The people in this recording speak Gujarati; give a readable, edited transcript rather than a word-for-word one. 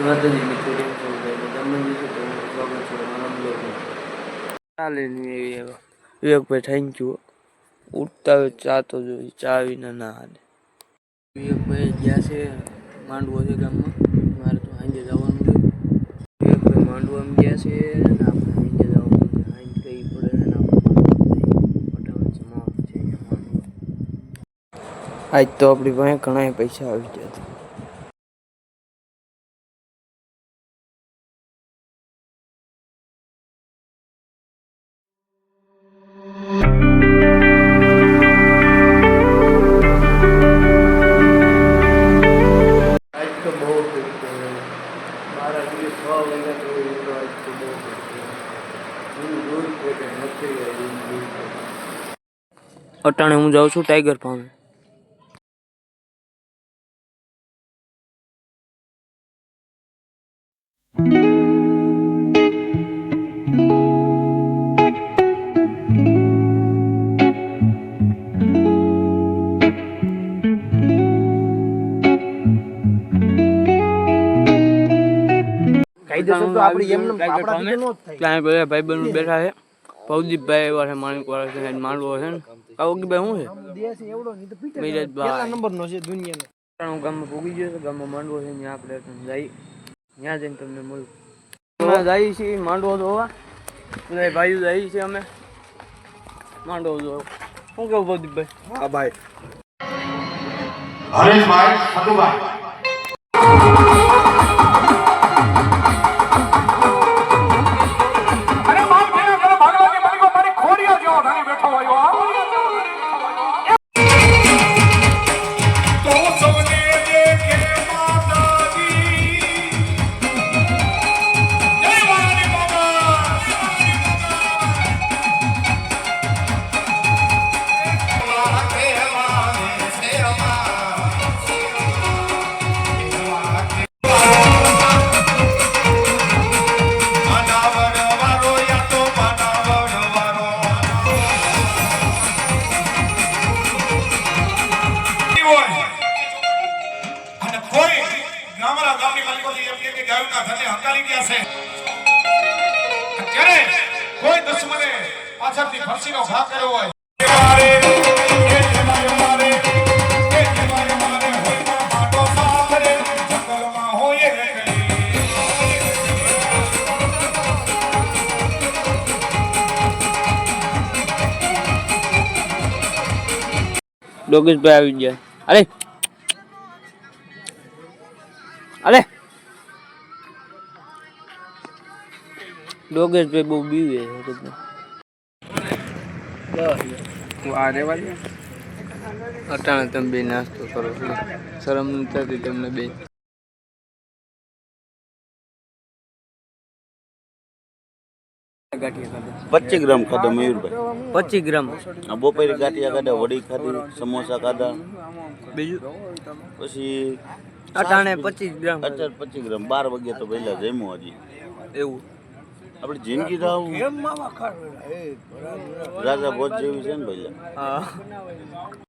માતાજી મિત્રો કેમ છો ભાઈ તમે જઈશું તો સ્વાગત છે મારા બ્લોગમાં ચાલે નહીં વિવેકભાઈ થેન્ક યુ ઉઠતા હોય ચા તો જોઈએ ચા વિના ના હાલે વિવેકભાઈ ગયા છે માંડવો છે ગામમાં મારે તો સાંજે જવાનું છે વિવેકભાઈ માંડવામાં ગયા છે અને આપણે સાંજે જવાનું છે સાંજ કઈ પડે ને આજ તો આપણી પાસે ઘણા પૈસા આવી ગયા હતા અટાણે હું જાઉં છું ટાઈગર ફાર્મ ભાઈબંધ બેઠા છે પવદીપભાઈ એવા છે માણિક વાળા છે માંડવો છે ને કાવગીભાઈ શું છે મિરાજભાઈ નંબર નો છે દુનિયાનો ગામમાં પૂગી ગયો છે ગામમાં માંડવો છે ત્યાં આપણે જઈ ત્યાં જઈને તમને મળું જઈએ છીએ માંડવો જોવા બધા ભાઈઓ જઈએ છીએ અમે માંડવો જોવા શું કેવું પવદીપભાઈ હા ભાઈ હરેશભાઈ સતુભાઈ કોઈ દુશ્મને પાછળથી ફરસીનો ઘા કર્યો હોય ડોગેશભાઈ આવી ગયા અરે અરે ડોગેશભાઈ બહુ બીવે અટાણે તમે બે નાસ્તો કરો છો શરમ નથી તમને બે 25 ગ્રામ ખાધા મયુરભાઈ 25 ગ્રામ બપોરે ગાંઠિયા ખાધા વડી ખાધી સમોસા ખાધા બીજું પછી અટાણે 25 ગ્રામ અત્યારે 25 ગ્રામ 12 વાગે તો પહેલા જમ્યો હજી એવું આપણી જિંદગી તો રાજા ભોજ જેવી છે ને પહેલા હા